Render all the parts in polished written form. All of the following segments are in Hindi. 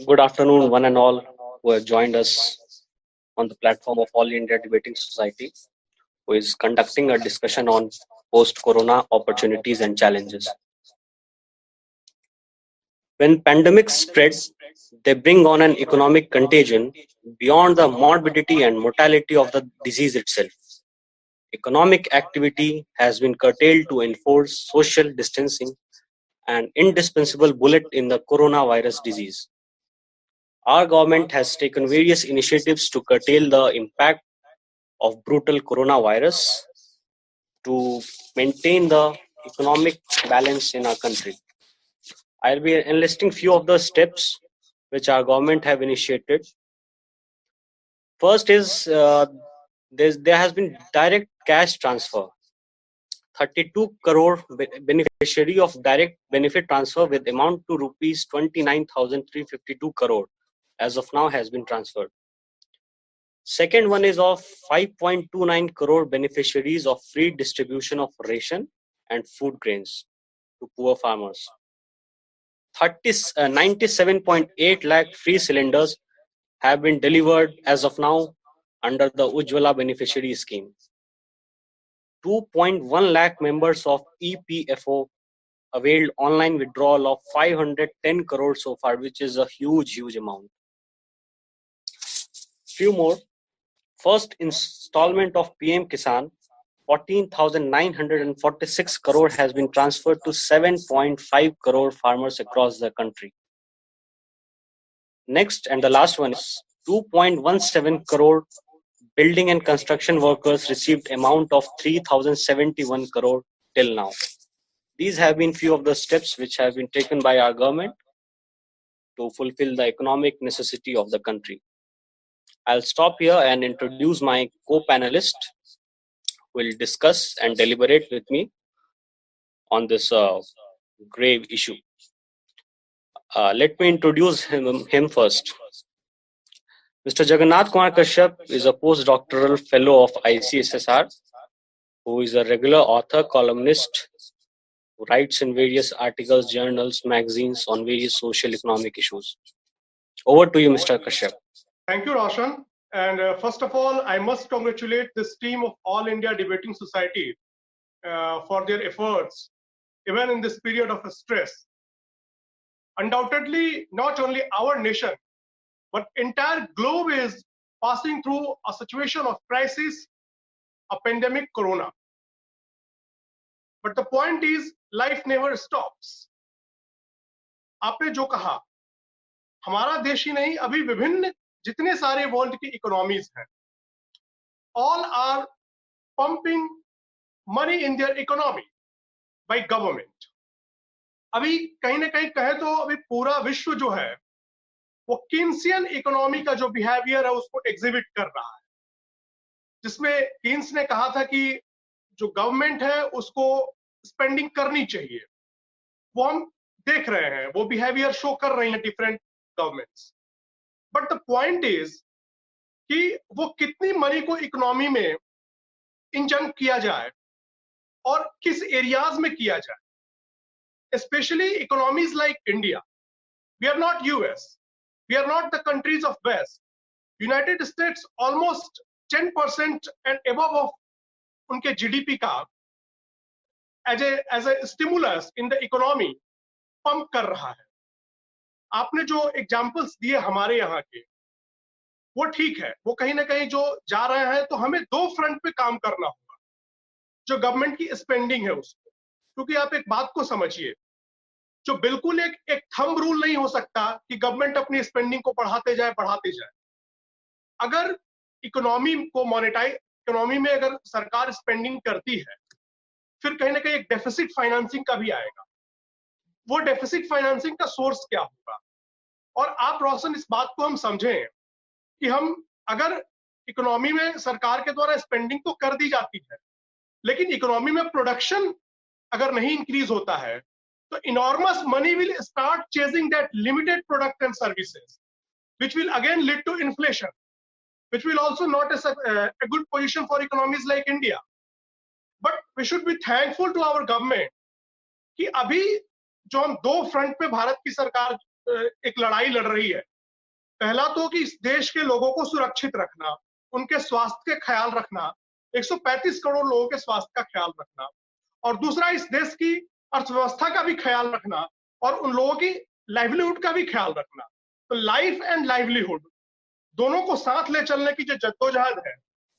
Good afternoon, one and all who have joined us on the platform of All India Debating Society, who is conducting a discussion on post corona opportunities and challenges. When pandemics spread, they bring on an economic contagion beyond the morbidity and mortality of the disease itself. Economic activity has been curtailed to enforce social distancing, an indispensable bullet in the coronavirus disease. Our government has taken various initiatives to curtail the impact of brutal coronavirus to maintain the economic balance in our country. I'll be enlisting few of the steps which our government have initiated. First is there has been direct cash transfer. 32 crore beneficiary of direct benefit transfer with amount to rupees 29,352 crore as of now has been transferred. Second one is of 5.29 crore beneficiaries of free distribution of ration and food grains to poor farmers. 97.8 lakh free cylinders have been delivered as of now under the Ujjwala beneficiary scheme. 2.1 lakh members of EPFO availed online withdrawal of 510 crore so far, which is a huge amount. Few more. First installment of PM Kisan, 14,946 crore has been transferred to 7.5 crore farmers across the country. Next and the last one is 2.17 crore building and construction workers received amount of 3,071 crore till now. These have been few of the steps which have been taken by our government to fulfill the economic necessity of the country. I'll stop here and introduce my co-panelist who will discuss and deliberate with me on this grave issue. Let me introduce him first. Mr. Jagannath Kumar Kashyap is a postdoctoral fellow of ICSSR, who is a regular author, columnist, who writes in various articles, journals, magazines on various social economic issues. Over to you, Mr. Kashyap. Thank you, Roshan. And first of all, I must congratulate this team of All India Debating Society for their efforts, even in this period of stress. Undoubtedly, not only our nation, but entire globe is passing through a situation of crisis, a pandemic corona. But the point is, life never stops. आपने जो कहा, हमारा देश ही नहीं, अभी विभिन्न जितने सारे वर्ल्ड की इकोनॉमीज हैं, all are pumping money in their economy by government. अभी कहीं ना कहीं कहे तो अभी पूरा विश्व जो है वो कीन्सियन इकोनॉमी का जो बिहेवियर है उसको एग्जिबिट कर रहा है, जिसमें कीन्स ने कहा था कि जो गवर्नमेंट है उसको स्पेंडिंग करनी चाहिए, वो हम देख रहे हैं, वो बिहेवियर शो कर रही हैं different governments. But the point is कि वो कितनी मनी को इकोनॉमी में इंजेक्ट किया जाए और किस एरियाज में किया जाए. Especially economies like India. We are not US. We are not the countries of West. United States almost 10% and above of उनके GDP का as a stimulus in the economy pump कर रहा है. आपने जो एग्जाम्पल्स दिए हमारे यहाँ के, वो ठीक है, वो कहीं ना कहीं जो जा रहे हैं, तो हमें दो फ्रंट पे काम करना होगा. जो गवर्नमेंट की स्पेंडिंग है उसको, क्योंकि आप एक बात को समझिए, जो बिल्कुल एक थंब रूल नहीं हो सकता कि गवर्नमेंट अपनी स्पेंडिंग को बढ़ाते जाए. अगर इकोनॉमी को इकोनॉमी में अगर सरकार स्पेंडिंग करती है, फिर कहीं ना कहीं एक डेफिसिट फाइनेंसिंग का भी आएगा. वो डेफिसिट फाइनेंसिंग का सोर्स क्या होगा? और आप रोशन इस बात को हम समझें कि हम अगर इकोनॉमी में सरकार के द्वारा स्पेंडिंग तो कर दी जाती है, लेकिन इकोनॉमी में प्रोडक्शन अगर नहीं इंक्रीज होता है, तो enormous money will start chasing that limited product and services, which will again lead to inflation, which will also not a good position for economies like India. But we should be thankful to our government कि अभी जो हम दो फ्रंट पे भारत की सरकार एक लड़ाई लड़ रही है, पहला तो कि इस देश के लोगों को सुरक्षित रखना, उनके स्वास्थ्य के ख्याल रखना, 135 करोड़ लोगों के स्वास्थ्य का ख्याल रखना, और दूसरा इस देश की अर्थव्यवस्था का भी ख्याल रखना और उन लोगों की लाइवलीहुड का भी ख्याल रखना। तो लाइफ एंड लाइवलीहुड दोनों को साथ ले चलने की जो जद्दोजहद है,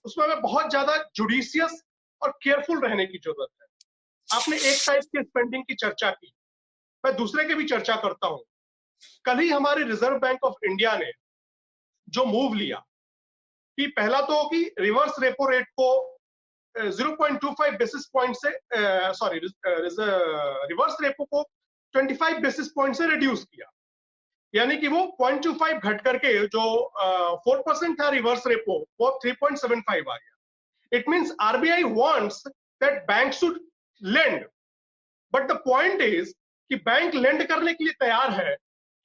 उसमें हमें बहुत ज्यादा जुडिशियस और केयरफुल रहने की जरूरत है। आपने एक टाइप की स्पेंडिंग की चर्चा की, मैं दूसरे की भी चर्चा करता हूं। कल ही हमारे रिजर्व बैंक ऑफ इंडिया ने जो मूव लिया कि पहला तो कि रिवर्स रेपो रेट को 0.25 बेसिस पॉइंट से रिवर्स रेपो को 25 बेसिस पॉइंट से रिड्यूस किया, यानी कि वो 0.25 घट करके जो 4% था रिवर्स रेपो वो 3.75 आ गया। It means RBI wants that bank should lend, but the point is कि बैंक लेंड करने के लिए तैयार है,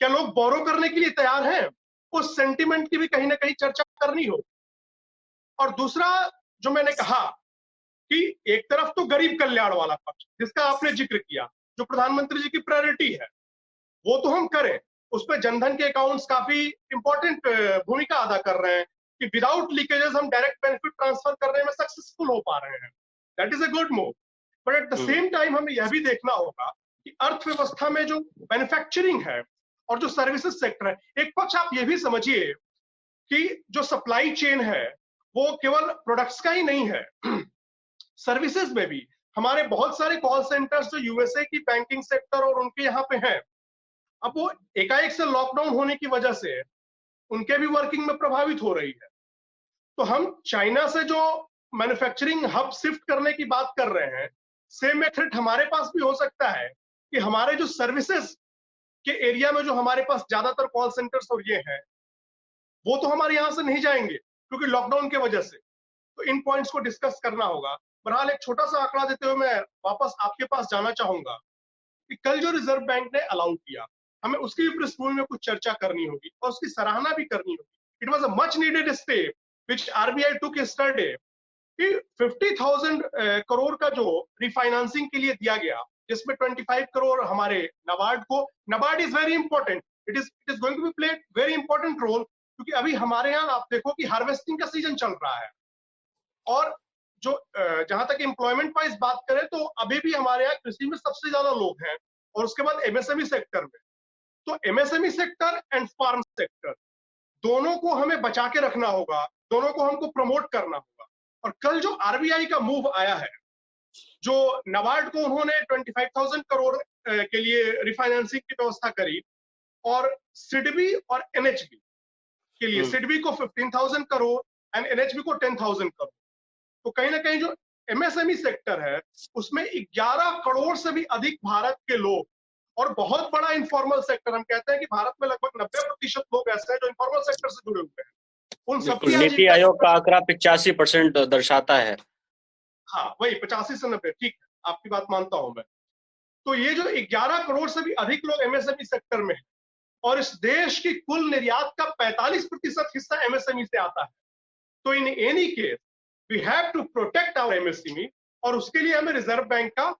क्या लोग बोरो करने के लिए तैयार हैं? उस सेंटिमेंट की भी कहीं ना कहीं चर्चा करनी हो। और दूसरा जो मैंने कहा कि एक तरफ तो गरीब कल्याण वाला पक्ष जिसका आपने जिक्र किया, जो प्रधानमंत्री जी की प्रायोरिटी है, वो तो हम करें, उस पर जनधन के अकाउंट्स काफी इंपॉर्टेंट भूमिका अदा कर रहे हैं कि विदाउट लीकेजेस हम डायरेक्ट बेनिफिट ट्रांसफर करने में सक्सेसफुल हो पा रहे हैं। That is a good move, but at the same time हमें यह भी देखना होगा कि अर्थव्यवस्था में जो मैन्युफैक्चरिंग है और जो सर्विसेज सेक्टर है, एक पक्ष आप ये भी समझिए कि जो सप्लाई चेन है वो केवल प्रोडक्ट्स का ही नहीं है, सर्विसेज में भी हमारे बहुत सारे कॉल सेंटर्स जो यूएसए की बैंकिंग सेक्टर और उनके यहाँ पे हैं, अब वो एकाएक से लॉकडाउन होने की वजह से उनके भी वर्किंग में प्रभावित हो रही है। तो हम चाइना से जो मैन्युफैक्चरिंग हब शिफ्ट करने की बात कर रहे हैं, सेम मेथड हमारे पास भी हो सकता है कि हमारे जो सर्विसेज के एरिया में जो हमारे पास ज्यादातर कॉल सेंटर्स और ये हैं, वो तो हमारे यहाँ से नहीं जाएंगे क्योंकि लॉकडाउन की वजह से। तो इन पॉइंट्स को डिस्कस करना होगा। बहरहाल एक छोटा सा आंकड़ा देते हुए मैं वापस आपके पास जाना चाहूंगा कि कल जो रिजर्व बैंक ने अलाउ किया, हमें उसकी भी पृष्ठभूमि में कुछ चर्चा करनी होगी और उसकी सराहना भी करनी होगी। It was a much needed step which RBI took yesterday कि 50,000 करोड़ का जो रिफाइनेंसिंग के लिए दिया गया, जिसमें 25 करोड़ हमारे नाबार्ड को, NABARD is very important, it is going to be play very important role, क्योंकि अभी हमारे यहाँ आप देखो कि हार्वेस्टिंग का सीजन चल रहा है और जो जहां तक एम्प्लॉयमेंट वाइज बात करें तो अभी भी हमारे यहाँ कृषि में सबसे ज्यादा लोग हैं और उसके बाद एमएसएमई सेक्टर में। तो MSME sector and farm sector दोनों को हमें बचा के रखना होगा, दोनों को हमको प्रमोट करना होगा। और कल जो आरबीआई का मूव आया है, जो नाबार्ड को उन्होंने 25,000 करोड़ के लिए रिफाइनेंसिंग की व्यवस्था करी और सिडबी और एनएचबी के लिए, सिडबी को 15,000 करोड़ एंड एनएचबी को 10,000 करोड़। तो कहीं ना कहीं जो एमएसएमई सेक्टर है उसमें 11 करोड़ से भी अधिक भारत के लोग, और बहुत बड़ा इनफॉर्मल सेक्टर, हम कहते हैं कि भारत में लगभग 90% लोग ऐसे हैं जो इनफॉर्मल सेक्टर से जुड़े हुए हैं। उन सबकी नीति आयोग का आंकड़ा 85% दर्शाता है। हाँ वही 85 से 90, ठीक है, आपकी बात मानता हूं मैं। तो ये जो 11 करोड़ से भी अधिक लोग एमएसएमई सेक्टर में है और इस देश की कुल निर्यात का 45% हिस्सा एमएसएमई से आता है। तो in any case we have to protect our MSME, और उसके लिए हमें रिजर्व बैंक का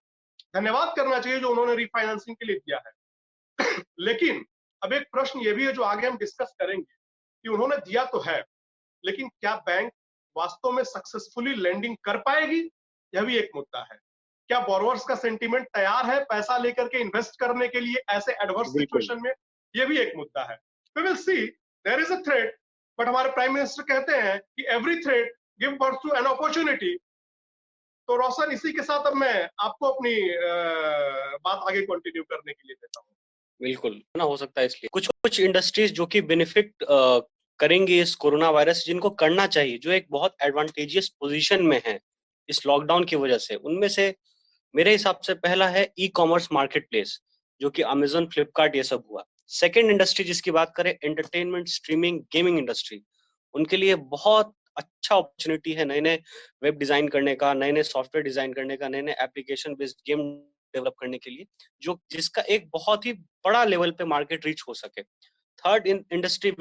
धन्यवाद करना चाहिए जो उन्होंने रिफाइनेंसिंग के लिए दिया है। लेकिन अब एक प्रश्न ये भी है जो आगे हम डिस्कस करेंगे कि उन्होंने दिया तो है, लेकिन क्या बैंक वास्तव में सक्सेसफुली लेंडिंग कर पाएगी, यह भी एक मुद्दा है। क्या बोरोवर्स का सेंटीमेंट तैयार है पैसा लेकर के इन्वेस्ट करने के लिए ऐसे एडवर्स सिचुएशन में, यह भी एक मुद्दा है। We will see, there is a threat, but हमारे प्राइम मिनिस्टर कहते हैं कि every threat give birth to an opportunity. तो रोशन, इसी के साथ अब मैं आपको अपनी बात आगे कंटिन्यू करने के लिए देता हूँ। बिल्कुल ना, हो सकता है इसलिए कुछ इंडस्ट्रीज जो कि बेनिफिट करेंगे इस कोरोना वायरस, जिनको करना चाहिए, जो एक बहुत एडवांटेजियस पोजीशन में है इस लॉकडाउन की वजह से, उनमें से मेरे हिसाब से पहला है ई कॉमर्स मार्केट प्लेस, जो कि अमेजन, फ्लिपकार्ट, ये सब हुआ। सेकेंड इंडस्ट्री जिसकी बात करें, एंटरटेनमेंट, स्ट्रीमिंग, गेमिंग इंडस्ट्री, उनके लिए बहुत अच्छा अपॉर्चुनिटी है नए नए वेब डिजाइन करने का, नए नए सॉफ्टवेयर डिजाइन करने का, नए नए एप्लीकेशन बेस्ड गेम डेवलप करने के लिए, जो जिसका एक बहुत ही बड़ा लेवल पे मार्केट रीच हो सके। Third industry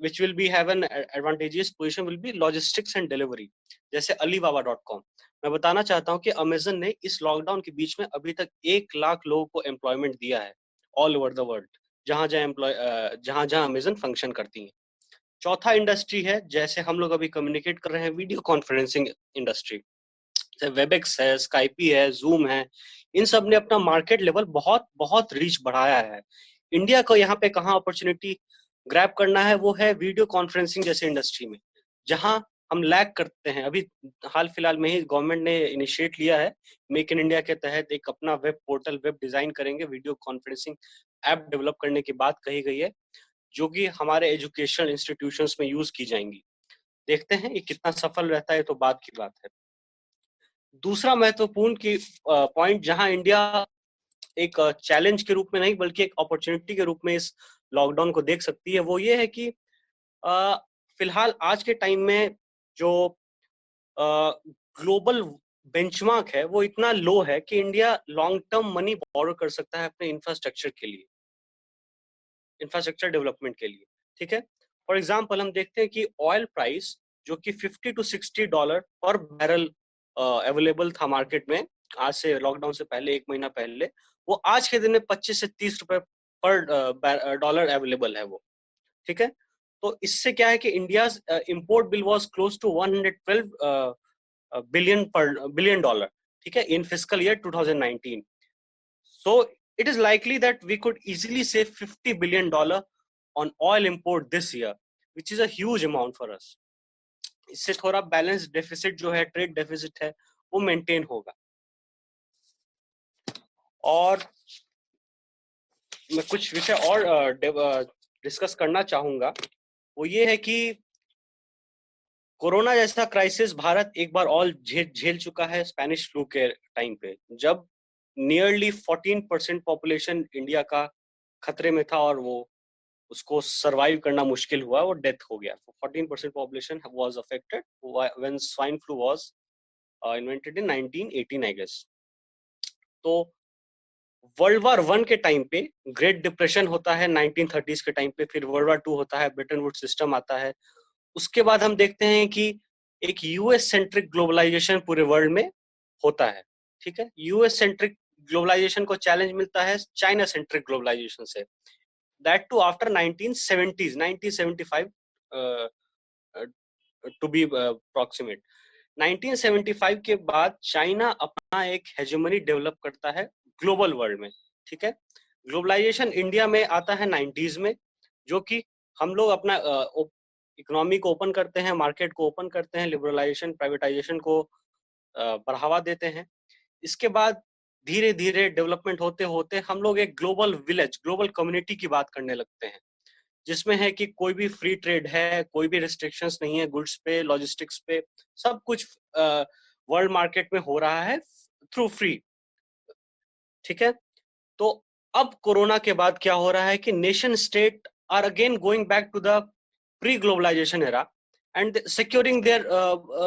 which will be have an advantageous position will be logistics and delivery, जैसे alibaba.com। मैं बताना चाहता हूँ कि अमेजन ने इस लॉकडाउन के बीच में अभी तक 1 लाख लोगों को एम्प्लॉयमेंट दिया है ऑल ओवर द वर्ल्ड। जहां जहां अमेजन फंक्शन करती है। चौथा इंडस्ट्री है, जैसे हम लोग अभी कम्युनिकेट कर रहे हैं, वीडियो कॉन्फ्रेंसिंग इंडस्ट्री, जैसे वेबएक्स है, स्काइपी है, जूम है, इन सब ने अपना मार्केट लेवल बहुत बहुत रीच बढ़ाया है। इंडिया को यहाँ पे कहाँ अपॉर्चुनिटी ग्रैब करना है, वो है वीडियो कॉन्फ्रेंसिंग जैसे इंडस्ट्री में, जहां हम लैग करते हैं। अभी हाल फिलहाल में ही गवर्नमेंट ने इनिशिएट लिया है, मेक इन इंडिया के तहत एक अपना वेब पोर्टल, वेब डिजाइन करेंगे, वीडियो कॉन्फ्रेंसिंग ऐप डेवलप करने की बात कही गई है, जो कि हमारे एजुकेशनल इंस्टीट्यूशंस में यूज की जाएंगी। देखते हैं ये कितना सफल रहता है, तो बात की बात है। दूसरा महत्वपूर्ण की पॉइंट जहां इंडिया एक चैलेंज के रूप में नहीं बल्कि एक अपॉर्चुनिटी के रूप में इस लॉकडाउन को देख सकती है, वो ये है कि फिलहाल आज के टाइम में जो ग्लोबल बेंचमार्क है वो इतना लो है कि India long term money borrow कर सकता है अपने इंफ्रास्ट्रक्चर के लिए, इंफ्रास्ट्रक्चर डेवलपमेंट के लिए। ठीक है, फॉर एग्जांपल हम देखते हैं कि ऑयल प्राइस जो कि $50 to $60 पर बैरल अवेलेबल था मार्केट में आज से, लॉकडाउन से पहले, एक महीना पहले, वो आज के दिन में 25 से 30 रुपए पर डॉलर अवेलेबल है वो। ठीक है, तो इससे क्या है कि India import bill was close to 112 billion dollar, ठीक है, in fiscal year 2019। So it is likely that we could easily save $50 billion on oil import this year, which is a huge amount for us. इससे थोड़ा बैलेंस डेफिसिट जो है, ट्रेड डेफिसिट है, वो मेंटेन होगा। और मैं कुछ विषय और डिस्कस करना चाहूंगा, वो ये है कि कोरोना जैसा क्राइसिस भारत एक बार और झेल चुका है स्पेनिश फ्लू के टाइम पे, जब नियरली 14% पॉपुलेशन इंडिया का खतरे में था और वो उसको सरवाइव करना मुश्किल हुआ, वो डेथ हो गया। 14% population was affected when swine flu was invented in 1918 I guess. तो वर्ल्ड वार 1 के टाइम पे ग्रेट डिप्रेशन होता है 1930s के टाइम पे, फिर वर्ल्ड वार 2 होता है, ब्रिटेन वुड्स सिस्टम आता है। उसके बाद हम देखते हैं कि एक यूएस सेंट्रिक ग्लोबलाइजेशन पूरे वर्ल्ड में होता है। ठीक है, यूएस सेंट्रिक ग्लोबलाइजेशन को चैलेंज मिलता है चाइना सेंट्रिक ग्लोबलाइजेशन से, that too after 1970s 1975 to be approximate. 1975 के बाद चाइना अपना एक हेजेमनी डेवलप करता है ग्लोबल वर्ल्ड में। ठीक है, ग्लोबलाइजेशन इंडिया में आता है 90s में, जो कि हम लोग अपना इकोनॉमी को ओपन करते हैं, मार्केट को ओपन करते हैं, लिबरलाइजेशन प्राइवेटाइजेशन को बढ़ावा देते हैं। इसके बाद धीरे धीरे डेवलपमेंट होते होते हम लोग एक ग्लोबल विलेज, ग्लोबल कम्युनिटी की बात करने लगते हैं, जिसमें है कि कोई भी फ्री ट्रेड है, कोई भी रिस्ट्रिक्शंस नहीं है, गुड्स पे, लॉजिस्टिक्स पे, सब कुछ वर्ल्ड मार्केट में हो रहा है थ्रू फ्री। ठीक है, तो अब कोरोना के बाद क्या हो रहा है कि nation state are again going back to the pre globalization era and securing their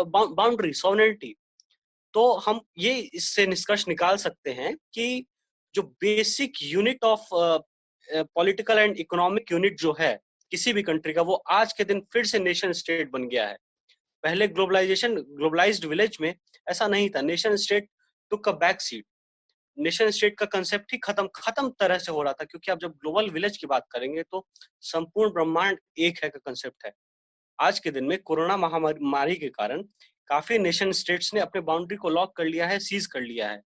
boundary sovereignty. तो हम ये इससे निष्कर्ष निकाल सकते हैं कि जो basic unit of political and economic unit जो है किसी भी कंट्री का, वो आज के दिन फिर से नेशन स्टेट बन गया है। पहले ग्लोबलाइज्ड विलेज में ऐसा नहीं था, nation state took a back seat, nation state का कंसेप्ट ही खत्म तरह से हो रहा था, क्योंकि आप जब ग्लोबल विलेज की बात करेंगे तो संपूर्ण ब्रह्मांड एक है का कंसेप्ट है। आज के दिन में कोरोना महामारी के कारण काफी नेशन स्टेट्स ने अपने बाउंड्री को लॉक कर लिया है, सीज कर लिया है।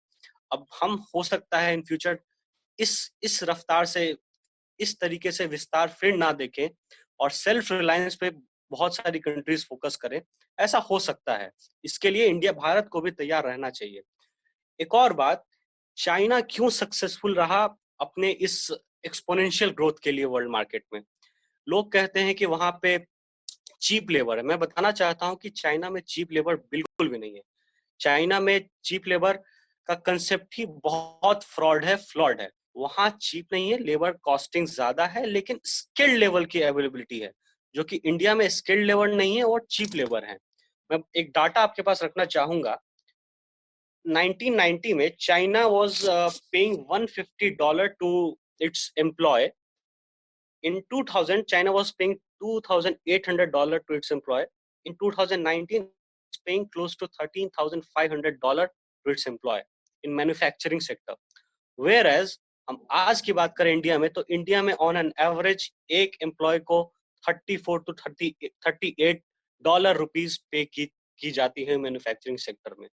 अब हम हो सकता है इन फ्यूचर इस रफ्तार से, इस तरीके से विस्तार फिर ना देखें और सेल्फ रिलायंस पे बहुत सारी कंट्रीज फोकस करें, ऐसा हो सकता है। इसके लिए इंडिया, भारत को भी तैयार रहना चाहिए। एक और बात, चाइना क्यों सक्सेसफुल रहा अपने इस एक्सपोनेंशियल ग्रोथ के लिए वर्ल्ड मार्केट में? लोग कहते हैं कि वहां पे चीप लेबर है। मैं बताना चाहता हूं कि चाइना में चीप लेबर बिल्कुल भी नहीं है। चाइना में चीप लेबर का कंसेप्ट ही बहुत फ्लॉड है। वहां चीप नहीं है, लेबर कॉस्टिंग ज्यादा है, लेकिन स्किल्ड लेवल की अवेलेबिलिटी है, जो कि इंडिया में स्किल्ड लेबर नहीं है और चीप लेबर है। मैं एक डाटा आपके पास रखना चाहूंगा। 1990 में China was paying $150 to its employ. In 2000, China was paying $2,800 to its employee. In 2019, it's paying close to $13,500 to its employee in manufacturing sector. Whereas हम आज की बात करें इंडिया में, तो इंडिया में ऑन एन एवरेज एक एम्प्लॉय को 34 to 38 डॉलर रुपीस पे की जाती है मैन्युफैक्चरिंग सेक्टर में।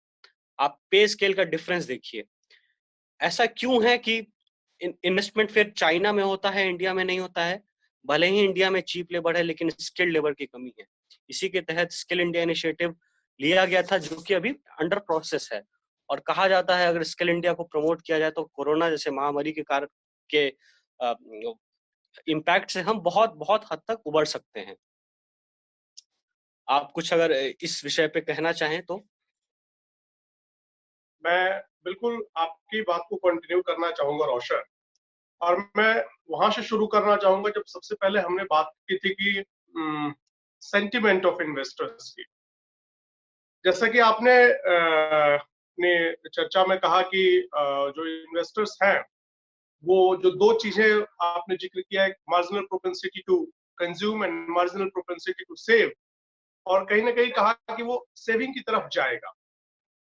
आप पे स्केल का डिफरेंस देखिए। ऐसा क्यों है कि इन्वेस्टमेंट फिर चाइना में होता है, इंडिया में नहीं होता है? भले ही इंडिया में चीप लेबर है, लेकिन स्किल्ड लेबर की कमी है। इसी के तहत स्किल इंडिया इनिशिएटिव लिया गया था, जो कि अभी अंडर प्रोसेस है। और कहा जाता है अगर स्किल इंडिया को प्रमोट किया जाए तो कोरोना जैसे महामारी के कारण के इम्पैक्ट से हम बहुत बहुत हद तक उबर सकते हैं। आप कुछ अगर इस विषय पे कहना चाहें तो? मैं बिल्कुल आपकी बात को कंटिन्यू करना चाहूंगा रोशन, और मैं वहां से शुरू करना चाहूंगा जब सबसे पहले हमने बात की थी कि सेंटिमेंट ऑफ इन्वेस्टर्स की। जैसा कि आपने अपने चर्चा में कहा कि जो इन्वेस्टर्स हैं वो जो दो चीजें आपने जिक्र किया है, marginal propensity to consume and marginal propensity to save, और कहीं ना कहीं कहा कि वो सेविंग की तरफ जाएगा।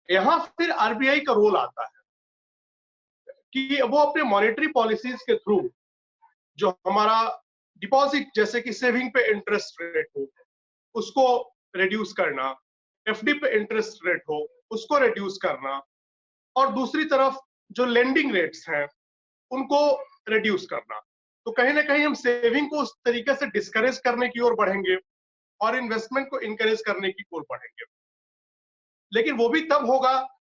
यहाँ फिर आरबीआई का रोल आता है कि वो अपने मॉनेटरी पॉलिसीज के थ्रू जो हमारा डिपॉजिट जैसे कि सेविंग पे इंटरेस्ट रेट हो उसको रिड्यूस करना, एफडी पे इंटरेस्ट रेट हो उसको रिड्यूस करना, और दूसरी तरफ जो लेंडिंग रेट्स हैं उनको रिड्यूस करना। तो कहीं ना कहीं हम सेविंग को उस तरीके से डिस्करेज करने की ओर बढ़ेंगे और इन्वेस्टमेंट को इनकरेज करने की ओर बढ़ेंगे। लेकिन वो भी तब होगा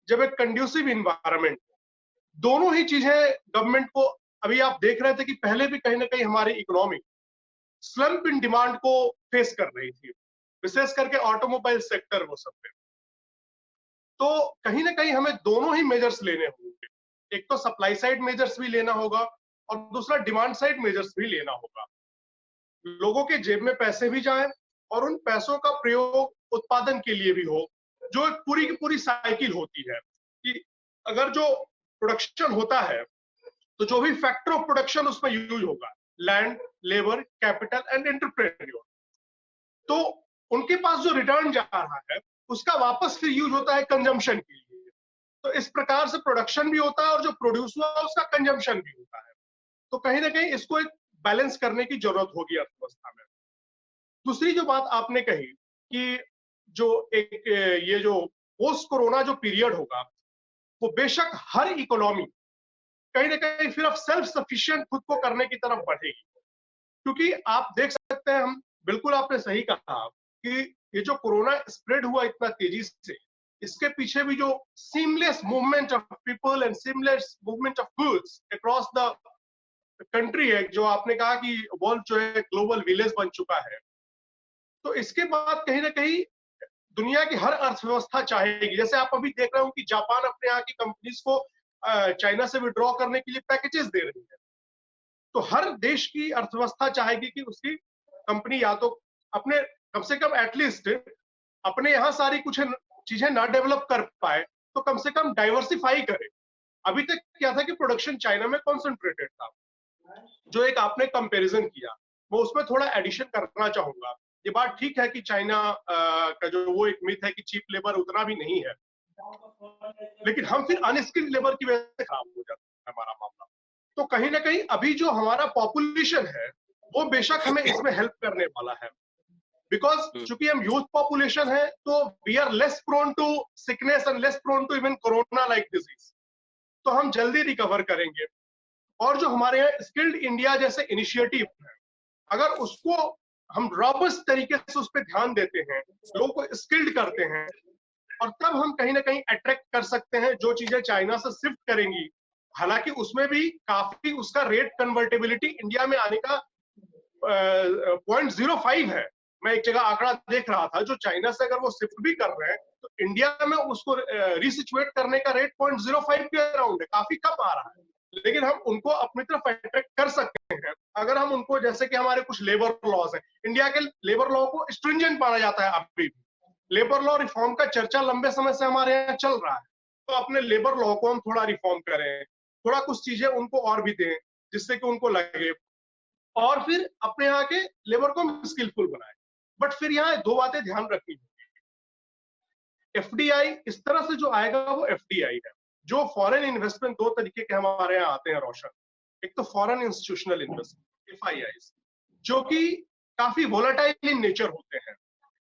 जब एक कंड्यूसिव इन्वायरमेंट। दोनों ही चीजें गवर्नमेंट को, अभी आप देख रहे थे कि पहले भी कहीं ना कहीं हमारी इकोनॉमी स्लम्प इन डिमांड को फेस कर रही थी, विशेष करके ऑटोमोबाइल सेक्टर वो सब पे। तो कहीं ना कहीं हमें दोनों ही मेजर्स लेने होंगे, एक तो सप्लाई साइड मेजर्स भी लेना होगा और दूसरा डिमांड साइड मेजर्स भी लेना होगा। लोगों के जेब में पैसे भी जाएं और उन पैसों का प्रयोग उत्पादन के लिए भी हो, जो एक पूरी की पूरी साइकिल होती है कि अगर जो प्रोडक्शन होता है तो जो भी फैक्टर ऑफ प्रोडक्शन उसमें यूज होगा, land, labour, capital and entrepreneur, तो उनके पास जो रिटर्न जा रहा है उसका वापस फिर यूज होता है कंजम्पशन के लिए। तो इस प्रकार से प्रोडक्शन भी होता है और जो प्रोड्यूस हुआ उसका कंजम्पशन भी होता है। तो कहीं ना कहीं इसको एक बैलेंस करने की जरूरत होगी अर्थव्यवस्था में। दूसरी जो बात आपने कही कि जो एक ये जो पोस्ट कोरोना जो पीरियड होगा वो बेशक हर इकोनॉमी कहीं ना कहीं फिर अब सेल्फ सफिशिएंट खुद को करने की तरफ बढ़ेगी। क्योंकि आप देख सकते हैं, हम बिल्कुल आपने सही कहा कि ये जो कोरोना स्प्रेड हुआ इतना तेजी से, इसके पीछे भी जो seamless movement of people and seamless movement of goods across the country है, जो आपने कहा कि वर्ल्ड जो है ग्लोबल विलेज बन चुका है। तो इसके बाद कहीं ना कहीं दुनिया की हर अर्थव्यवस्था चाहेगी, जैसे आप अभी देख रहे हो कि जापान अपने यहाँ की कंपनीज को चाइना से विड्रॉ करने के लिए पैकेजेस दे रही है। तो हर देश की अर्थव्यवस्था चाहेगी कि उसकी कंपनी या तो अपने कम से कम एटलीस्ट अपने यहाँ सारी कुछ चीजें ना डेवलप कर पाए तो कम से कम डाइवर्सिफाई करे। अभी तक क्या था कि प्रोडक्शन चाइना में कॉन्सेंट्रेटेड था, जो एक आपने कंपैरिजन किया, वो उसमें थोड़ा एडिशन करना चाहूंगा। ये बात ठीक है कि चाइना का जो वो एक मिथ है कि चीप लेबर उतना भी नहीं है, लेकिन हम फिर अनस्किल्ड लेबर की वजह से खराब हो जाता है हमारा मामला। तो कहीं ना कहीं अभी जो हमारा पॉपुलेशन है वो बेशक हमें इसमें हेल्प करने वाला है, बिकॉज चूंकि हम यूथ पॉपुलेशन है तो we are less prone to sickness and less prone to even corona like disease, तो हम जल्दी रिकवर करेंगे। और जो हमारे यहाँ स्किल्ड इंडिया जैसे इनिशिएटिव है, अगर उसको हम रॉबस्ट तरीके से उस पर ध्यान देते हैं, लोगों को स्किल्ड करते हैं, और तब हम कहीं ना कहीं अट्रैक्ट कर सकते हैं जो चीजें चाइना से शिफ्ट करेंगी। हालांकि उसमें भी काफी उसका रेट कन्वर्टेबिलिटी इंडिया में आने का 0.05 है। मैं एक जगह आंकड़ा देख रहा था, जो चाइना से अगर वो शिफ्ट भी कर रहे हैं तो इंडिया में उसको रिसिचुएट करने का रेट 0.05 के अराउंड है, काफी कम आ रहा है। लेकिन हम उनको अपनी तरफ अट्रैक्ट कर सकते हैं अगर हम उनको, जैसे कि हमारे कुछ लेबर लॉज है, इंडिया के लेबर लॉ को स्ट्रिंजेंट माना जाता है अभी भी। लेबर लॉ रिफॉर्म का चर्चा लंबे समय से हमारे यहाँ चल रहा है, तो अपने लेबर लॉ को हम थोड़ा रिफॉर्म करें, थोड़ा कुछ चीजें उनको और भी दें जिससे कि उनको लगे, और फिर अपने यहाँ के लेबर को स्किलफुल बनाए। बट फिर यहाँ दो बातें ध्यान रखनी होगी। एफडीआई इस तरह से जो आएगा वो एफडीआई है, जो फॉरेन इन्वेस्टमेंट दो तरीके के हमारे यहाँ आते हैं रोशन। एक तो फॉरेन इंस्टीट्यूशनल इन्वेस्टमेंट FIIs, जो कि काफी वोलेटाइल इन नेचर होते हैं।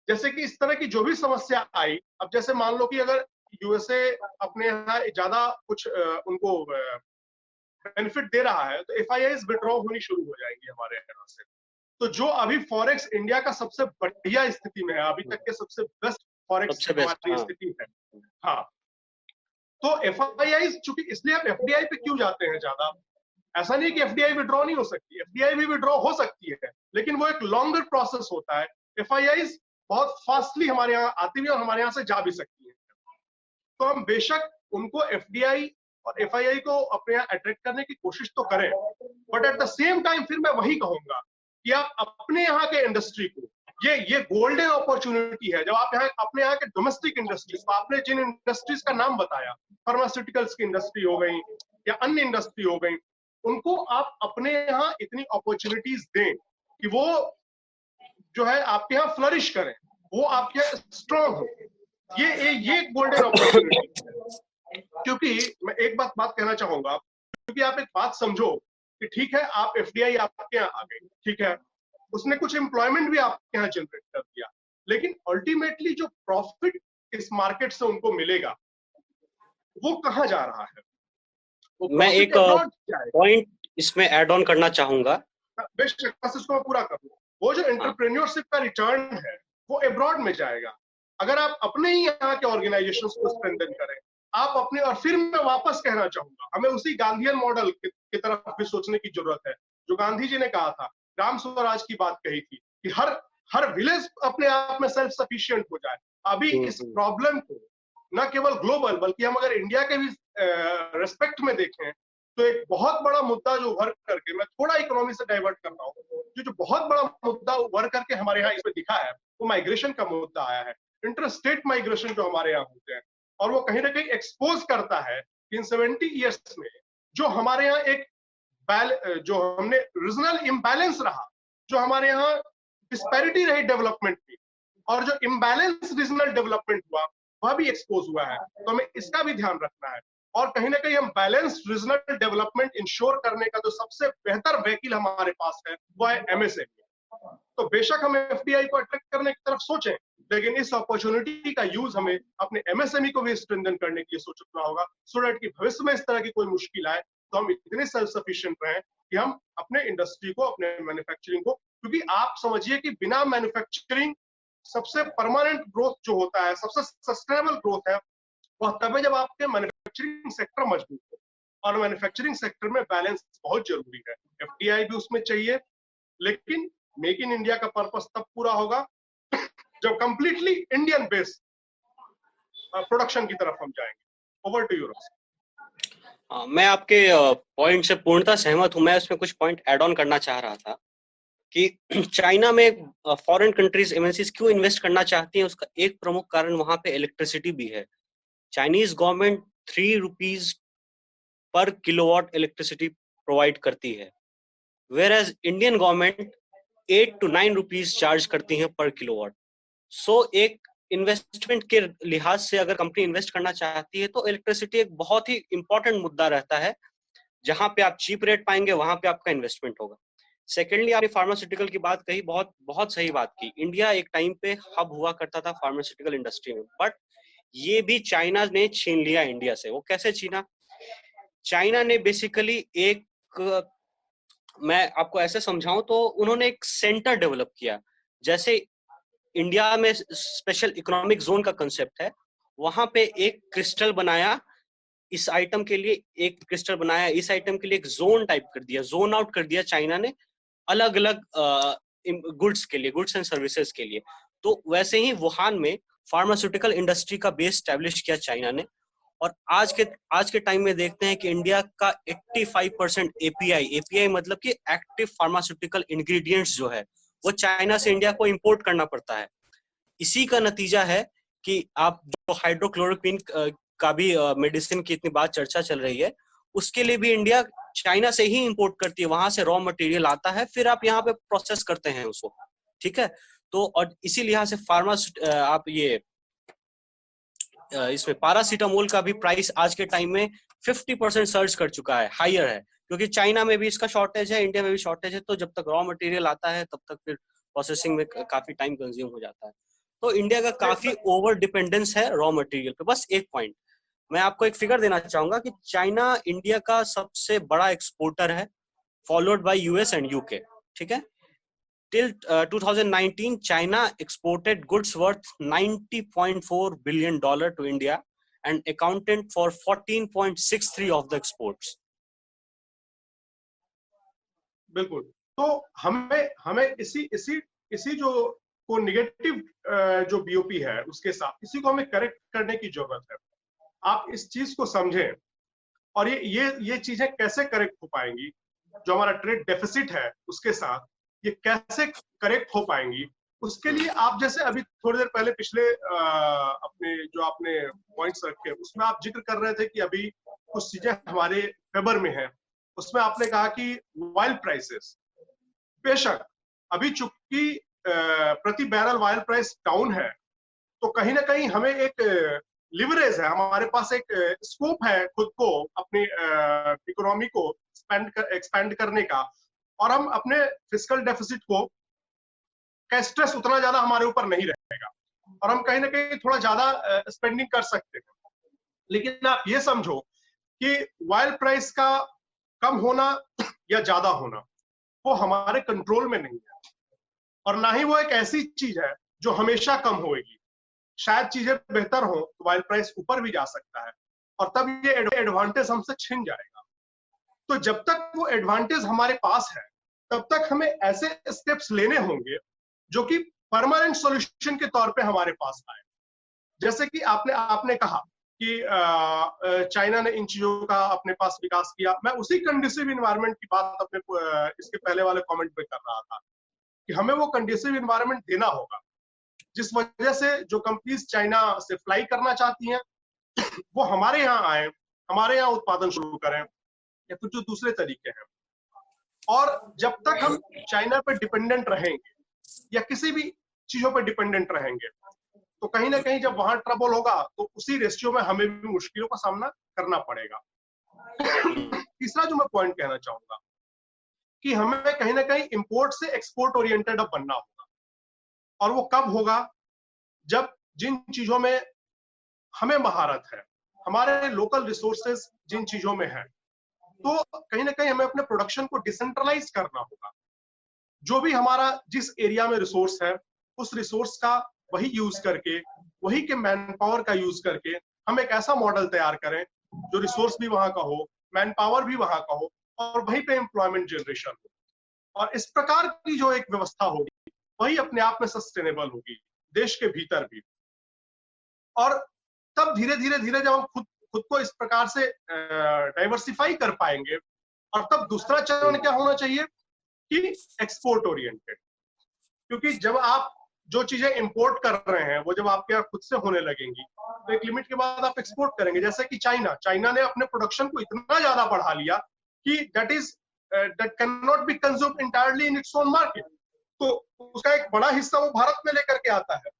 जैसे कि इस तरह की जो भी समस्या आई, अब जैसे मान लो कि अगर USA अपने यहाँ ज्यादा कुछ उनको बेनिफिट दे रहा है, तो FIIs विड्रॉ होनी शुरू हो जाएंगी हमारे यहाँ से। तो जो अभी फॉरेक्स इंडिया का सबसे बढ़िया स्थिति में है, अभी तक के सबसे बेस्ट फॉरेक्स हमारी स्थिति है। हाँ, तो FIIs चूंकि, इसलिए आप FDI पे क्यों जाते हैं ज्यादा? ऐसा नहीं कि FDI विड्रॉ नहीं हो सकती, FDI भी विड्रॉ हो सकती है, लेकिन वो एक लॉन्गर प्रोसेस होता है। FIIs बहुत फास्टली हमारे यहाँ आती है और हमारे यहाँ से जा भी सकती है। तो हम बेशक उनको FDI और FII को अपने यहाँ अट्रैक्ट करने की कोशिश तो करें, but at the same time फिर मैं वही कहूंगा कि आप अपने यहाँ के इंडस्ट्री को, ये गोल्डन अपॉर्चुनिटी है। जब आप यहाँ अपने यहाँ के डोमेस्टिक इंडस्ट्रीज, आपने जिन इंडस्ट्रीज का नाम बताया, फार्मास्यूटिकल्स की इंडस्ट्री हो गई या अन्य इंडस्ट्री हो गई, उनको आप अपने यहाँ इतनी अपॉर्चुनिटीज दें कि वो जो है आपके यहाँ फ्लरिश करें, वो आपके यहाँ स्ट्रॉन्ग हो। ये गोल्डन अपॉर्चुनिटी है। क्योंकि मैं एक बात कहना चाहूंगा, क्योंकि आप एक बात समझो कि ठीक है, आप FDI आपके यहाँ आ गई, ठीक है, उसने कुछ एम्प्लॉयमेंट भी आपके यहाँ जनरेट कर दिया, लेकिन अल्टीमेटली जो प्रॉफिट इस मार्केट से उनको मिलेगा वो कहाँ जा रहा है? मैं एक पॉइंट इसमें ऐड ऑन करना चाहूंगा। बेशक, बस इसको मैं पूरा करूँ। वो जो एंटरप्रेन्योरशिप का रिटर्न है वो अब्रॉड में जाएगा। अगर आप अपने ही यहाँ के ऑर्गेनाइजेशंस को स्ट्रेंथन करें, आप अपने, और फिर मैं वापस कहना चाहूंगा, हमें उसी गांधीयन मॉडल की तरफ भी सोचने की जरूरत है, जो गांधी जी ने कहा था, ग्राम स्वराज की बात कही थी कि हर विलेज अपने आप में सेल्फ सफिशिएंट हो जाए। अभी इस प्रॉब्लम को न केवल ग्लोबल, बल्कि हम अगर इंडिया के भी रेस्पेक्ट में देखें, तो एक बहुत बड़ा मुद्दा जो उभर करके, मैं थोड़ा इकोनॉमी से डाइवर्ट कर रहा हूँ, जो बहुत बड़ा मुद्दा उभर करके हमारे यहाँ इसमें दिखा है, वो माइग्रेशन का मुद्दा आया है। इंटर स्टेट माइग्रेशन जो हमारे यहाँ होते हैं, और वो कहीं ना कहीं एक्सपोज करता है कि इन 70 ईयर्स में जो हमारे यहाँ एक जो हमने रीजनल इम्बैलेंस रहा, जो हमारे यहाँ डिस्पैरिटी रही डेवलपमेंट की, और जो इम्बैलेंस रीजनल डेवलपमेंट हुआ वह भी एक्सपोज हुआ है। तो हमें इसका भी ध्यान रखना है, और कहीं ना कहीं हम बैलेंस्ड रीजनल डेवलपमेंट इंश्योर करने का जो सबसे बेहतर व्हीकल हमारे पास है वो है MSME। तो बेशक हम FDI को अट्रैक्ट करने की तरफ सोचें, लेकिन इस अपॉर्चुनिटी का यूज हमें अपने MSME को भी स्ट्रेंथन करने के लिए सोचना होगा, सो दैट कि भविष्य में इस तरह की कोई मुश्किल आए तो हम इतने सेल्फ सफिशिएंट रहें कि हम अपने इंडस्ट्री को, अपने मैन्युफैक्चरिंग को, क्योंकि आप समझिए कि बिना मैन्युफैक्चरिंग सबसे परमानेंट ग्रोथ जो होता है, सबसे सस्टेनेबल ग्रोथ है, वह तब है जब आपके मैन्युफैक्चरिंग सेक्टर मजबूत हो, और मैन्युफैक्चरिंग सेक्टर में बैलेंस बहुत जरूरी है। FDI भी उसमें चाहिए, लेकिन मेक इन इंडिया का पर्पस तब पूरा होगा जब कंप्लीटली इंडियन बेस्ड प्रोडक्शन की तरफ हम जाएंगे। Over to you. मैं आपके पॉइंट से पूर्णतः सहमत हूं। मैं इसमें कुछ पॉइंट ऐड ऑन करना चाह रहा था कि चाइना में फॉरेन कंट्रीज MNCs क्यों इन्वेस्ट करना चाहती हैं, उसका एक प्रमुख कारण वहां पे इलेक्ट्रिसिटी भी है। चाइनीज गवर्नमेंट 3 रुपीज पर किलोवाट इलेक्ट्रिसिटी प्रोवाइड करती है, whereas Indian government 8 to 9 rupees charge करती है पर किलोवाट। सो एक इन्वेस्टमेंट के लिहाज से अगर कंपनी इन्वेस्ट करना चाहती है तो इलेक्ट्रिसिटी एक बहुत ही इंपॉर्टेंट मुद्दा रहता है। जहां पे आप चीप रेट पाएंगे वहां पे आपका इन्वेस्टमेंट होगा। सेकेंडली, आपने फार्मास्यूटिकल की बात कही, बहुत बहुत सही बात की। इंडिया एक टाइम पे हब हुआ करता था फार्मास्यूटिकल इंडस्ट्री में, बट ये भी चाइना ने छीन लिया इंडिया से। वो कैसे छीना? चाइना ने बेसिकली एक, मैं आपको ऐसे समझाऊं तो उन्होंने एक सेंटर डेवलप किया। जैसे इंडिया में स्पेशल इकोनॉमिक जोन का कंसेप्ट है, वहां पे एक क्रिस्टल बनाया, इस आइटम के लिए एक क्रिस्टल बनाया, इस आइटम के लिए एक जोन टाइप कर दिया, जोन आउट कर दिया चाइना ने अलग अलग गुड्स के लिए, गुड्स एंड सर्विसेज के लिए। तो वैसे ही वुहान में फार्मास्यूटिकल इंडस्ट्री का बेस स्टैब्लिश किया चाइना ने। और आज के टाइम में देखते हैं कि इंडिया का 85% एपीआई मतलब कि एक्टिव फार्मास्यूटिकल इंग्रेडिएंट्स जो है वो चाइना से इंडिया को इंपोर्ट करना पड़ता है। इसी का नतीजा है कि आप जो हाइड्रोक्लोरोक्विन का भी मेडिसिन की इतनी बात चर्चा चल रही है, उसके लिए भी इंडिया चाइना से ही इंपोर्ट करती है, वहां से रॉ मटेरियल आता है, फिर आप यहाँ पे प्रोसेस करते हैं उसको, ठीक है। तो और इसी लिहाज से आप ये इसमें पैरासीटामोल का भी प्राइस आज के टाइम में 50% सर्ज कर चुका है, हायर है, क्योंकि चाइना में भी इसका शॉर्टेज है, इंडिया में भी शॉर्टेज है, तो जब तक रॉ मटेरियल आता है तब तक फिर प्रोसेसिंग में काफी टाइम कंज्यूम हो जाता है। तो इंडिया का काफी ओवर डिपेंडेंस है रॉ मटेरियल पे। बस एक पॉइंट मैं आपको एक फिगर देना चाहूंगा कि चाइना इंडिया का सबसे बड़ा एक्सपोर्टर है, followed by US and UK. ठीक है, till 2019 China exported goods worth $90.4 billion to India and accounted for 14.63 of the exports. बिल्कुल। तो हमें हमें इसी इसी इसी जो को निगेटिव जो बीओपी है उसके साथ इसी को हमें करेक्ट करने की जरूरत है। आप इस चीज को समझें और ये चीजें कैसे करेक्ट हो पाएंगी, जो हमारा ट्रेड डेफिसिट है उसके साथ ये कैसे करेक्ट हो पाएंगी, उसके लिए आप जैसे अभी थोड़ी देर पहले पिछले अपने जो आपने पॉइंट्स रखे उसमें आप जिक्र कर रहे थे कि अभी कुछ चीजें हमारे फेवर में है। उसमें आपने कहा कि ऑयल प्राइसेस, बेशक अभी चूंकि प्रति बैरल ऑयल प्राइस डाउन है तो कहीं ना कहीं हमें एक लिवरेज है, हमारे पास एक स्कोप है खुद को अपनी इकोनॉमी को एक्सपेंड करने का, और हम अपने फिस्कल डेफिसिट को का स्ट्रेस उतना ज्यादा हमारे ऊपर नहीं रहेगा और हम कहीं ना कहीं थोड़ा ज्यादा स्पेंडिंग कर सकते हैं। लेकिन आप ये समझो कि ऑयल प्राइस का कम होना या ज्यादा होना वो हमारे कंट्रोल में नहीं है, और ना ही वो एक ऐसी चीज है जो हमेशा कम होएगी। शायद चीजें बेहतर हो तो ऑयल प्राइस ऊपर भी जा सकता है और तब ये एडवांटेज हमसे छिन जाएगा। तो जब तक वो एडवांटेज हमारे पास है तब तक हमें ऐसे स्टेप्स लेने होंगे जो कि परमानेंट सॉल्यूशन के तौर पे हमारे पास आए। जैसे कि आपने कहा कि चाइना ने इन चीजों का अपने पास विकास किया। मैं उसी कंडीसिव इन्वायरमेंट की बात अपने इसके पहले वाले कमेंट में कर रहा था कि हमें वो कंडीसिव इन्वायरमेंट देना होगा जिस वजह से जो कंपनीज चाइना से फ्लाई करना चाहती हैं वो हमारे यहाँ आए, हमारे यहाँ उत्पादन शुरू करें, या फिर जो दूसरे तरीके हैं। और जब तक हम चाइना पे डिपेंडेंट रहेंगे या किसी भी चीजों पे डिपेंडेंट रहेंगे तो कहीं ना कहीं जब वहां ट्रबल होगा तो उसी रेशियो में हमें भी मुश्किलों का सामना करना पड़ेगा। तीसरा जो मैं पॉइंट कहना चाहूंगा कि हमें कहीं ना कहीं इंपोर्ट से एक्सपोर्ट ओरिएंटेड अब बनना होगा, और वो कब होगा जब जिन चीजों में हमें महारत है, हमारे लोकल रिसोर्सेज जिन चीजों में है, तो कहीं ना कहीं हमें अपने प्रोडक्शन को डिसेंट्रलाइज करना होगा। जो भी हमारा जिस एरिया में रिसोर्स है उस रिसोर्स का वही यूज करके, वही के मैन पावर का यूज करके हम एक ऐसा मॉडल तैयार करें जो रिसोर्स भी वहां का हो, मैन पावर भी वहां का हो, और वहीं पे एम्प्लॉयमेंट जनरेशन हो। और इस प्रकार की जो एक व्यवस्था होगी वही अपने आप में सस्टेनेबल होगी देश के भीतर भी। और तब धीरे धीरे जब हम खुद को इस प्रकार से डाइवर्सिफाई कर पाएंगे, और तब दूसरा चरण क्या होना चाहिए कि एक्सपोर्ट ओरिएंटेड। क्योंकि जब आप जो चीजें इंपोर्ट कर रहे हैं वो जब आपके यहाँ खुद से होने लगेंगी तो एक लिमिट के बाद आप एक्सपोर्ट करेंगे। जैसे कि चाइना ने अपने प्रोडक्शन को इतना ज्यादा बढ़ा लिया कि that can not be consumed entirely in its own market. तो उसका एक बड़ा हिस्सा वो भारत में लेकर के आता है,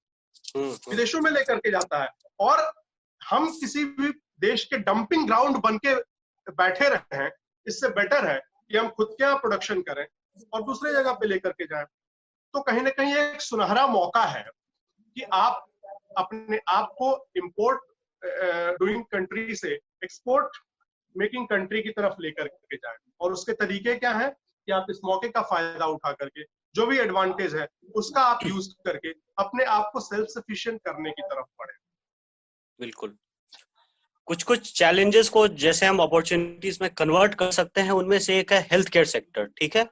विदेशों में लेकर के जाता है, और हम किसी भी देश के डंपिंग ग्राउंड बन के बैठे रहे हैं। इससे बेटर है कि हम खुद के यहाँ प्रोडक्शन करें और दूसरे जगह पे लेकर के जाएं। तो कहीं ना कहीं एक सुनहरा मौका है कि आप अपने आप को इंपोर्ट डूइंग कंट्री से एक्सपोर्ट मेकिंग कंट्री की तरफ लेकर के जाएं। और उसके तरीके क्या है कि आप इस मौके का फायदा उठा करके जो भी एडवांटेज है उसका आप यूज करके अपने आप को सेल्फ सफिशिएंट करने की तरफ बढ़े। बिल्कुल, कुछ चैलेंजेस को जैसे हम अपॉर्चुनिटीज में कन्वर्ट कर सकते हैं, उनमें से एक है हेल्थ केयर सेक्टर। ठीक है,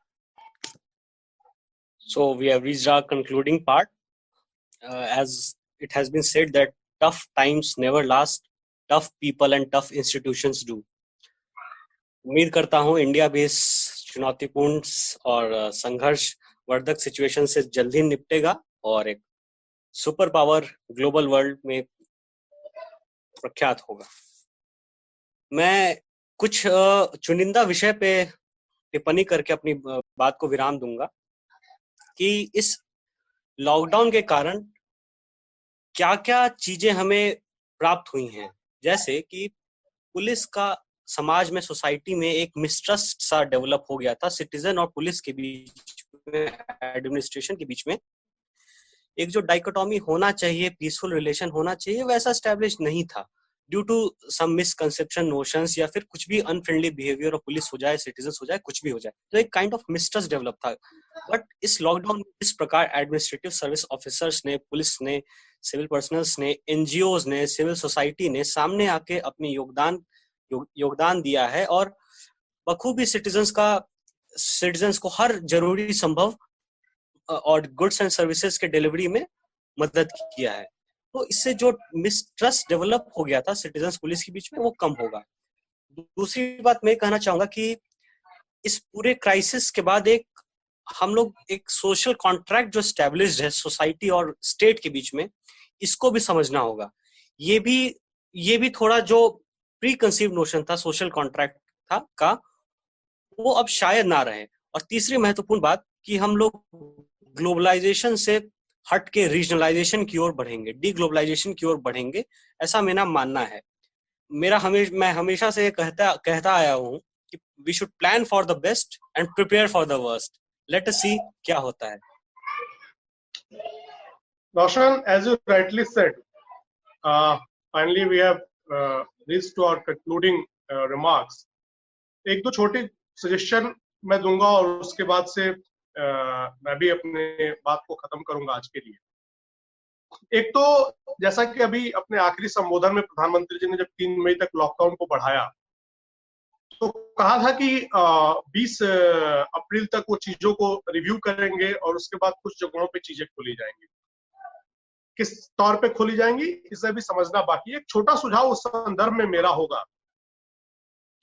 so we have reached our concluding part. As it has been said that tough times never last, tough people and tough institutions do. उम्मीद करता हूं इंडिया भी इस चुनौतीपूर्ण और संघर्ष वर्धक सिचुएशन से जल्दी निपटेगा और एक सुपर पावर ग्लोबल वर्ल्ड में प्रख्यात होगा। मैं कुछ चुनिंदा विषय पे टिप्पणी करके अपनी बात को विराम दूंगा कि इस लॉकडाउन के कारण क्या क्या चीजें हमें प्राप्त हुई हैं। जैसे कि पुलिस का समाज में, सोसाइटी में एक मिसट्रस्ट सा डेवलप हो गया था सिटीजन और पुलिस के बीच में, एडमिनिस्ट्रेशन के बीच में। एक जो डाइकोटॉमी होना चाहिए, पीसफुल रिलेशन होना चाहिए, वैसा स्टैब्लिश नहीं था due to some misconception notions, या फिर कुछ भी अनफ्रेंडली बिहेवियर ऑफ पुलिस हो जाए, सिटीजन हो जाए, कुछ भी हो जाए, तो एक काइंड ऑफ मिसट्रस्ट डेवलप था। बट इस लॉकडाउन में इस प्रकार एडमिनिस्ट्रेटिव सर्विस ऑफिसर्स ने, पुलिस ने, सिविल पर्सनल्स ने, एनजीओज ने, सिविल सोसाइटी ने सामने आके अपनी योगदान दिया है और बखूबी सिटीजन्स को हर जरूरी संभव और गुड्स एंड सर्विसेज के डिलीवरी में मदद किया है। तो इससे जो मिसट्रस्ट डेवलप हो गया था सिटीजन्स पुलिस के बीच में, वो कम होगा। दूसरी बात मैं कहना चाहूंगा कि इस पूरे क्राइसिस के बाद हम लोग एक सोशल कॉन्ट्रैक्ट जो एस्टेब्लिश्ड है सोसाइटी और स्टेट के बीच में, इसको भी समझना होगा। ये भी थोड़ा जो प्री कंसीव नोशन था सोशल कॉन्ट्रैक्ट का, वो अब शायद ना रहे। और तीसरी महत्वपूर्ण बात कि हम लोग ग्लोबलाइजेशन से हट के रीजनलाइजेशन की ओर बढ़ेंगे, डीग्लोबलाइजेशन की ओर बढ़ेंगे, ऐसा मेरा मानना है। मैं हमेशा से कहता आया हूँ कि we should plan for the best and prepare for the worst. Let us see क्या होता है। Roshan, as you rightly said, finally we have reached to our concluding remarks. एक दो छोटी सजेशन मैं दूंगा और उसके बाद से मैं भी अपने बात को खत्म करूंगा आज के लिए। एक तो जैसा कि अभी अपने आखिरी संबोधन में प्रधानमंत्री जी ने जब 3 मई तक लॉकडाउन को बढ़ाया, तो कहा था कि 20 अप्रैल तक वो चीजों को रिव्यू करेंगे और उसके बाद कुछ जगहों पे चीजें खोली जाएंगी। किस तौर पे खोली जाएंगी इसे भी समझना बाकी है। एक छोटा सुझाव उस संदर्भ में मेरा होगा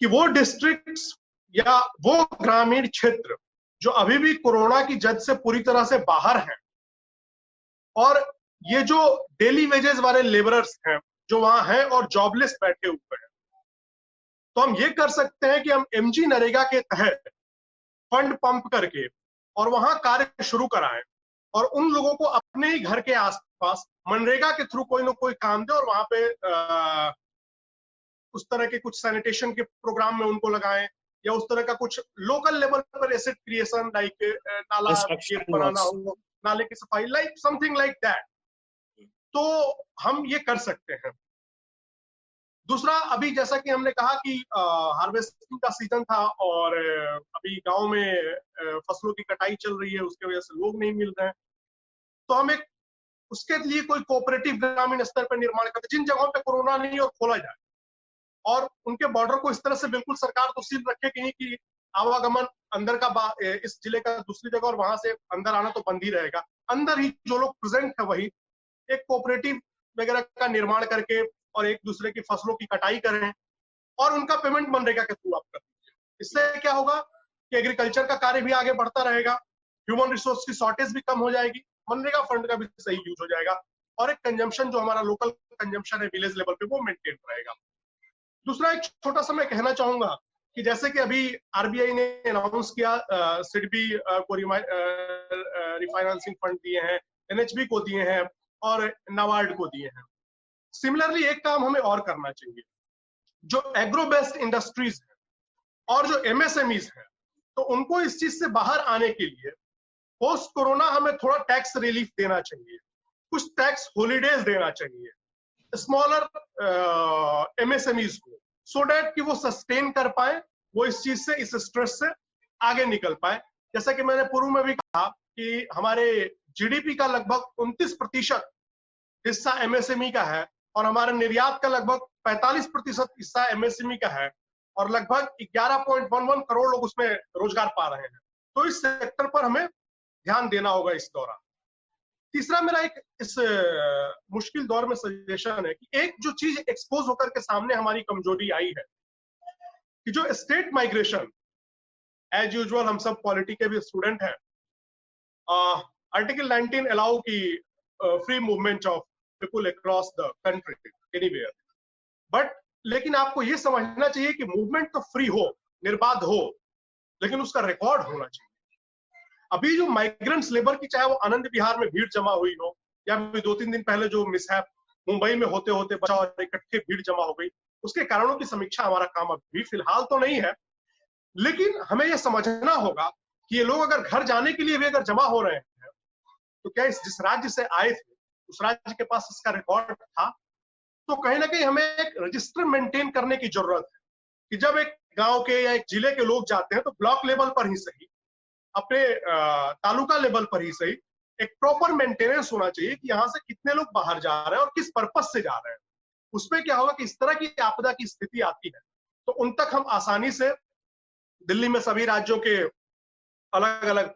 कि वो डिस्ट्रिक्ट्स या वो ग्रामीण क्षेत्र जो अभी भी कोरोना की जद से पूरी तरह से बाहर हैं, और ये जो डेली वेजेस वाले लेबरर्स हैं जो वहां हैं और जॉबलेस बैठे हुए हैं, तो हम ये कर सकते हैं कि हम एमजी नरेगा के तहत फंड पंप करके और वहां कार्य शुरू कराएं और उन लोगों को अपने ही घर के आसपास मनरेगा के थ्रू कोई ना कोई काम दे और वहां पे उस तरह के कुछ सैनिटेशन के प्रोग्राम में उनको लगाएं, या उस तरह का कुछ लोकल लेवल पर एसेट क्रिएशन लाइक नाला बनाना हो, नाले की सफाई, लाइक समथिंग लाइक दैट, तो हम ये कर सकते हैं। दूसरा, अभी जैसा कि हमने कहा कि हार्वेस्टिंग का सीजन था और अभी गांव में फसलों की कटाई चल रही है, उसके वजह से लोग नहीं मिल रहे हैं, तो हम एक उसके लिए कोई कोऑपरेटिव ग्रामीण स्तर पर निर्माण करते जिन जगहों पे कोरोना नहीं और खोला जाए, और उनके बॉर्डर को इस तरह से बिल्कुल सरकार तो सील रखे कि नहीं कि आवागमन अंदर का इस जिले का दूसरी जगह और वहां से अंदर आना तो बंद ही रहेगा। अंदर ही जो लोग प्रेजेंट है वही एक कोऑपरेटिव वगैरह का निर्माण करके और एक दूसरे की फसलों की कटाई करें और उनका पेमेंट मनरेगा के थ्रू आप कर दीजिए। इससे क्या होगा कि एग्रीकल्चर का कार्य भी आगे बढ़ता रहेगा, ह्यूमन रिसोर्स की शॉर्टेज भी कम हो जाएगी, मनरेगा फंड का भी सही यूज हो जाएगा और एक कंजम्पशन जो हमारा लोकल कंजम्पशन है विलेज लेवल पे वो मेंटेन रहेगा। दूसरा, एक छोटा सा मैं कहना चाहूंगा कि जैसे कि अभी आरबीआई ने अनाउंस किया सिडबी को रिफाइनेंसिंग फंड दिए हैं, एनएचबी को दिए हैं और नाबार्ड को दिए हैं। सिमिलरली एक काम हमें और करना चाहिए, जो एग्रो बेस्ड इंडस्ट्रीज है और जो एमएसएमईज है, तो उनको इस चीज से बाहर आने के लिए पोस्ट कोरोना हमें थोड़ा टैक्स रिलीफ देना चाहिए, कुछ टैक्स हॉलीडेज देना चाहिए स्मॉलर एमएसएमईज को, सो डैट कि वो सस्टेन कर पाए, वो इस चीज से, इस स्ट्रेस से आगे निकल पाए। जैसा कि मैंने पूर्व में भी कहा कि हमारे जीडीपी का लगभग 29% हिस्सा एमएसएमई का है और हमारे निर्यात का लगभग 45% हिस्सा एमएसएमई का है और लगभग 11.11 करोड़ लोग उसमें रोजगार पा रहे हैं। तो इस सेक्टर पर हमें ध्यान देना होगा इस दौरान। तीसरा मेरा एक इस मुश्किल दौर में सजेशन है कि एक जो चीज एक्सपोज होकर के सामने हमारी कमजोरी आई है कि जो स्टेट माइग्रेशन, एज यूजुअल हम सब पॉलिटी के भी स्टूडेंट हैं, आर्टिकल 19 अलाउ की free movement of people across the country anywhere, but लेकिन आपको ये समझना चाहिए कि मूवमेंट तो फ्री हो, निर्बाध हो, लेकिन उसका रिकॉर्ड होना चाहिए। अभी जो माइग्रेंट्स लेबर की, चाहे वो आनंद विहार में भीड़ जमा हुई हो या अभी 2-3 दिन पहले जो मिसहैप मुंबई में होते होते बचा और इकट्ठे भीड़ जमा हो गई, उसके कारणों की समीक्षा हमारा काम अभी फिलहाल तो नहीं है, लेकिन हमें यह समझना होगा कि ये लोग अगर घर जाने के लिए भी अगर जमा हो रहे हैं तो क्या जिस राज्य से आए थे उस राज्य के पास इसका रिकॉर्ड था? तो कहीं ना कहीं हमें एक रजिस्टर मेंटेन करने की जरूरत है कि जब एक गांव के या एक जिले के लोग जाते हैं तो ब्लॉक लेवल पर ही सही, अपने तालुका लेवल पर ही सही, एक प्रॉपर मेंटेनेंस होना चाहिए कि यहाँ से कितने लोग बाहर जा रहे हैं और किस पर्पस से जा रहे हैं। उसमें क्या होगा कि इस तरह की आपदा की स्थिति आती है तो उन तक हम आसानी से, दिल्ली में सभी राज्यों के अलग अलग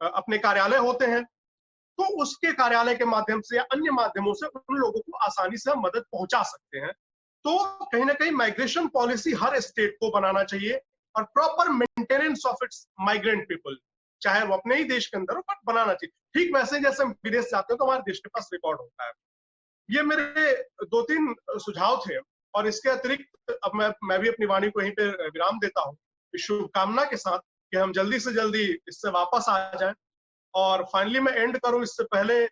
अपने कार्यालय होते हैं, तो उसके कार्यालय के माध्यम से या अन्य माध्यमों से उन लोगों को आसानी से हम मदद पहुंचा सकते हैं। तो कहीं ना कहीं माइग्रेशन पॉलिसी हर स्टेट को बनाना चाहिए और proper maintenance of its migrant people, चाहे वो अपने ही देश के अंदर हो, पर बनाना चाहिए। ठीक वैसे जैसे हम विदेश जाते हैं तो हमारे देश के पास रिकॉर्ड होता है। ये मेरे 2-3 सुझाव थे और इसके अतिरिक्त अब मैं भी अपनी वाणी को यहीं पे विराम देता हूँ इस शुभकामना के साथ कि हम जल्दी से जल्दी इससे वापस आ जाएं। और फाइनली मैं एंड करूं इससे पहले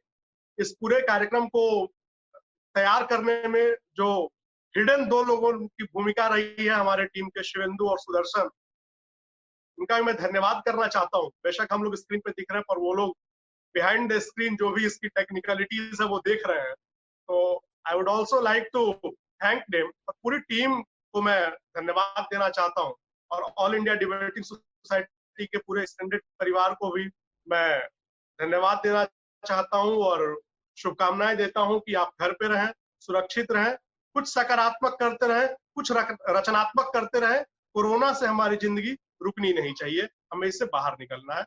इस पूरे कार्यक्रम को तैयार करने में जो हिडन 2 लोगों की भूमिका रही है, हमारे टीम के शिवेंदु और सुदर्शन, उनका मैं धन्यवाद करना चाहता हूं। बेशक हम लोग स्क्रीन पे दिख रहे हैं पर वो लोग बिहाइंड द स्क्रीन जो भी इसकी टेक्निकलिटीज है वो देख रहे हैं। तो I would also like to thank them, और पूरी टीम को मैं धन्यवाद देना चाहता हूँ और ऑल इंडिया डिबेटिंग सोसाइटी के पूरे एक्सटेंडेड परिवार को भी मैं धन्यवाद देना चाहता हूं और शुभकामनाएं देता हूं कि आप घर पे रहें, सुरक्षित रहें, कुछ सकारात्मक करते रहें, कुछ रचनात्मक करते रहें। कोरोना से हमारी जिंदगी रुकनी नहीं चाहिए, हमें इससे बाहर निकलना है।